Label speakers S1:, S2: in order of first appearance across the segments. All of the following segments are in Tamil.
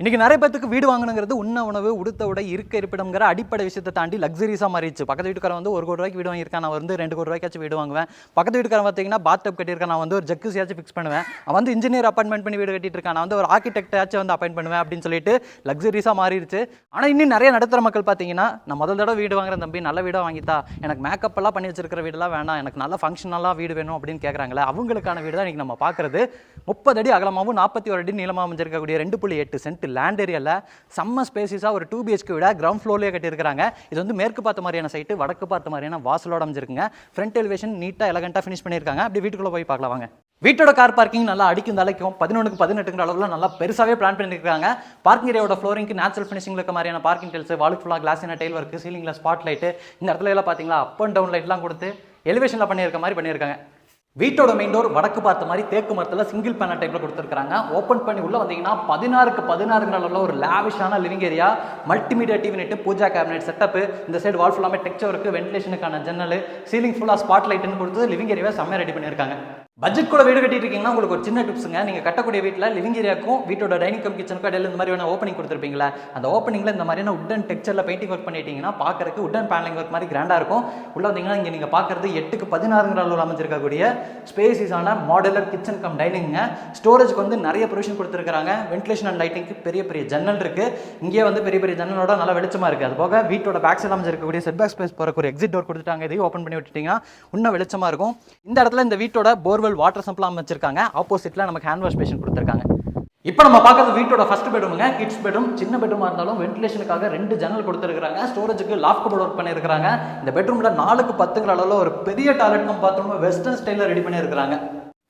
S1: இன்னைக்கு நிறைய பேருக்கு வீடு வாங்கணுங்கிறது உண்ண உணவு, உடுத்த உடை, இருக்க இருப்பிடம்ங்கிற அடிப்படை விஷயத்தை தாண்டி லக்ஸரிஸாக மாறிடுச்சு. பக்கத்து வீட்டுக்காரன் வந்து 1 கோடி ரூபாய்க்கு வீடு வாங்கியிருக்கான், நான் வந்து 2 கோடி ரூபாய்க்காச்சும் வீடு வாங்குவேன். பக்கத்து வீட்டுக்காரன் பார்த்தீங்கன்னா பாத்டப் கட்டியிருக்கான், நான் வந்து ஒரு ஜக்குசியாச்சும் ஃபிக்ஸ் பண்ணுவேன். அவன் வந்து இன்ஜினியர் அப்பாயின்மெண்ட் பண்ணி வீடு கட்டிட்டு இருக்கான், நான் வந்து ஒரு ஆர்கிடெக்டாச்சும் வந்து அப்பாயின்ட் பண்ணுவேன் அப்படின்னு சொல்லிட்டு லக்ஸரிஸாக மாறிடுச்சு. ஆனால் இன்னும் நிறைய நடுத்தர மக்கள் பார்த்தீங்கன்னா, நான் முதல் தடவை வீடு வாங்குறேன் தம்பி, நல்ல வீடாக வாங்கித்தா, எனக்கு மேக்கப் எல்லாம் பண்ணி வச்சிருக்கிற வீடெல்லாம் வேண்டாம், எனக்கு நல்ல ஃபங்க்ஷனலாக வீடு வேணும் அப்படின்னு கேட்குறாங்களே, அவங்களுக்கான வீடு தான் இன்னைக்கு நம்ம பார்க்குறது. 30 அடி அகலமாகவும் 41 அடி நீளமாக அமைஞ்சிருக்கக்கூடிய 2.8 சென்ட் லேண்ட் ஏரியாவில் செம்ம ஸ்பேசிஸாக ஒரு 2 BHK விட கிரவுண்ட் ஃப்ளோர்லேயே கட்டியிருக்காங்க. இது வந்து மேற்கு பார்த்த மாதிரியான சைட்டு, வடக்கு பார்த்த மாதிரியான வாசலோட அமைஞ்சிருக்குங்க. ஃப்ரண்ட் எலிவேஷன் நீட்டாக எலகண்டாக ஃபினிஷ் பண்ணியிருக்காங்க. அப்படி வீட்டுக்குள்ளே போய் பார்க்கலாம் வாங்க. வீட்டோட கார் பார்க்கிங் நல்லா அடிக்கும் தலைக்கும் 11க்கு 18ங்கிற அளவில் நல்லா பெருசாகவே பிளான் பண்ணியிருக்காங்க. பார்க்கிங் ஏரியாவோட ஃப்ளோரிங்க்கு நேச்சுரல் ஃபினிஷிங் இருக்க மாதிரியான பார்க்கிங் டெல்ஸ், வாலுக்கு ஃபுல்லாக கிளாஸின டைல் ஒர்க், சீலிங்கில் ஸ்பாட் லைட்டு, இந்த இடத்துல எல்லாம் பார்த்தீங்களா அப் அண்ட் டவுன் லைட்லாம் கொடுத்து எலிவேஷனில் பண்ணியிருக்க மாதிரி பண்ணியிருக்காங்க. வீட்டோட மெயின் டோர் வடக்கு பார்த்த மாதிரி தேக்கு மரத்தில் சிங்கிள் பேனல் டைப்ல கொடுத்துருக்காங்க. ஓப்பன் பண்ணி உள்ள வந்தீங்கன்னா 16க்கு 16ங்கிற அளவில் ஒரு லாவிஷான living area, multimedia TV net, pooja cabinet setup, இந்த சைடு வால் ஃபுல்லாமே டெக்ஸ்சர் இருக்கு, வென்டிலேஷனுக்கான ஜன்னல், சீலிங் ஃபுல்லாக ஸ்பாட் லைட்னு கொடுத்து லிவிங் ஏரியாவை செம்மையாக ரெடி பண்ணியிருக்காங்க. பட்ஜெட் கூட வீடு கட்டிட்டு இருக்கீங்கன்னா உங்களுக்கு ஒரு சின்ன டிப்ஸுங்க. நீங்கள் கட்டக்கூடிய வீட்டில் லிவிங் ஏரியாக்கும் வீட்டோட டைனிங் கம் கிச்சனுக்கும் இடையில இந்த மாதிரியான ஓப்பனிங் கொடுத்துருப்பீங்களா, அந்த ஓப்பனிங்கில் இந்த மாதிரியான உட்டன் டெக்ஸ்சரில் பெயிண்டிங் ஒர்க் பண்ணிட்டீங்கன்னா பார்க்கறதுக்கு உட்டன் பேனலிங் ஒர்க் மாதிரி கிராண்டாக இருக்கும். உள்ள வந்தீங்கன்னா இங்கே நீங்கள் பார்க்குறது 8க்கு 16ங்கிற அளவில் அமைஞ்சிருக்கக்கூடிய ஸ்பேசிஸான மாடுலர் கிச்சன் கம் டைனிங்க. ஸ்டோரேஜ்க்கு வந்து நிறைய ப்ரொவிஷன் கொடுத்துருக்காங்க. வென்டிலேஷன் அண்ட் லைட்டிங்க்கு பெரிய பெரிய ஜன்னல் இருக்குது. இங்கே வந்து பெரிய பெரிய ஜன்னலோட நல்லா வெளிச்சமாக இருக்குது. அது போக வீட்டோட பேக் சைடு அமைஞ்சிருக்கக்கூடிய செட் பேக் ஸ்பேஸ் போகிற ஒரு எக்ஸிட் டோர் கொடுத்துட்டாங்க. இதையும் ஓப்பன் பண்ணி விட்டுட்டீங்கன்னா இன்னும் வெளிச்சமாக இருக்கும். இந்த இடத்துல இந்த வீட்டோட போர்வெல் வாட்டர் சப்ளை வச்சிருக்காங்க. ஆப்போசிட்ல நமக்கு ஹேண்ட் வாஷ் பேஷன் கொடுத்திருக்காங்க. இப்போ நம்ம பார்க்கறது வீட்டோட ஃபர்ஸ்ட் பெட்ரூமுங்க. Kids bedroom. சின்ன பெட்ரூமா இருந்தாலும் வென்டிலேஷனுக்காக 2 ஜன்னல் கொடுத்துருக்காங்க. ஸ்டோரேஜுக்கு லாஃப்ட் கபோர்ட் ஒர்க் பண்ணியிருக்காங்க. இந்த பெட்ரூம்ல 4க்கு 10ங்கிற அளவில் ஒரு பெரிய டாய்லெட் கம் பாத்ரூம் வெஸ்டர்ன் ஸ்டைலில் ரெடி பண்ணியிருக்காங்க.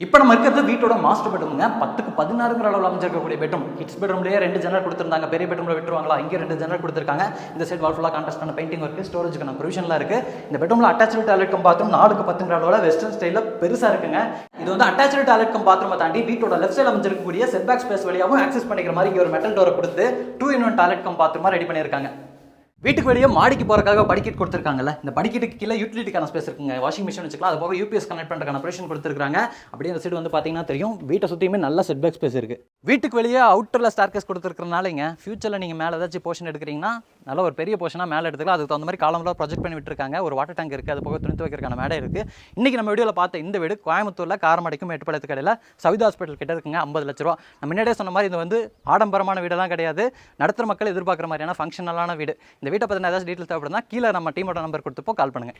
S1: இப்போ நம்ம இருக்கிறது வீட்டோட மாஸ்டர் பெட்ரூமுங்க. 10க்கு 16ங்கிற அளவில் அமைஞ்சிருக்கக்கூடிய பெட்ரூம். கிட்ஸ் பெட்ரூம்லேயே 2 ஜன்னல் கொடுத்துருந்தாங்க. பெரிய பெட்ரூம்ல விட்டுருவாங்களா, இங்கே 2 ஜன்னல் கொடுத்துருக்காங்க. இந்த சைட் வால் ஃபுல்லாக கான்ட்ராஸ்டான பெயிண்டிங் ஒர்க், ஸ்டோரேஜுக்கான ப்ரொவிஷன்லாம் இருக்கு. இந்த பெட்ரூம்ல அட்டாச்சு டாய்லெட் கம் பாத்ரூம் 4க்கு 10ங்கிற அளவில் வெஸ்டர்ன் ஸ்டைலில் பெருசாக இருக்குங்க. இது வந்து அட்டாச்சு டாய்லெட் கம் பாத்ரூமை தாண்டி வீட்டோட லெஃப்ட் சைடு அமைஞ்சிருக்கக்கூடிய செட் பேக் ஸ்பேஸ் வழியாகவும் ஆக்சஸ் பண்ணிக்கிற மாதிரி இங்கே ஒரு மெட்டல் டோரை கொடுத்து 2-in-1 டாய்லெட் கம் பாத்ரூமா ரெடி பண்ணியிருக்காங்க. வீட்டுக்கு வெளியே மாடிக்கு போறதுக்காக படிக்கட் கொடுத்துருக்காங்கல்ல, இந்த படிக்கட்டுக்கு கீழே யூட்டிலிட்டிக்கான ஸ்பேஸ் இருக்குங்க. வாஷிங் மிஷின் வச்சுக்கலாம். அது போக யூபிஎஸ் கனெக்ட் பண்ணுறதுக்கான ஆப்ரேஷன் கொடுத்துருக்காங்க. அப்படியே இந்த சைடு வந்து பார்த்தீங்கன்னா தெரியும், வீட்டை சுற்றியுமே நல்ல செட் பேக் ஸ்பேஸ் இருக்குது. வீட்டுக்கு வெளியே அவுட்டரில் ஸ்டார்கேஸ் கொடுத்துருக்கறனாலங்க ஃபியூச்சரில் நீங்கள் மேலே ஏதாச்சும் போர்ஷன் எடுக்கிறீங்கன்னா நல்ல ஒரு பெரிய போர்ஷனாக மேலே எடுத்துக்கலாம். அதுக்கு தகுந்த மாதிரி காலம்லாம் ப்ரொஜெக்ட் பண்ணி விட்டுருக்காங்க. ஒரு வாட்டர் டேங்க் இருக்குது. அது போக துணி துவைக்கிறதுக்கான மேடை இருக்குது. இன்றைக்கி நம்ம வீடியோவில் பார்த்த இந்த வீடு கோயம்புத்தூரில் காரமடைக்கும் மேட்டுப்பாளையத்துக்கு இடையில சவிதா ஹாஸ்பிட்டல் கிட்ட இருக்குங்க. 50 லட்ச ரூபா. நம்ம முன்னாடியே சொன்ன மாதிரி இது வந்து ஆடம்பரமான வீடெல்லாம் கிடையாது. நடுத்தர மக்கள் எதிர்பார்க்குற மாதிரியான ஃபங்க்ஷனலான வீடு. இந்த வீட்டை பற்றின ஏதாச்சும் டீட்டெயில் தேவைப்படுதுன்னா கீழே நம்ம டீமோட நம்பர் கொடுத்துப்போ கால் பண்ணுங்கள்.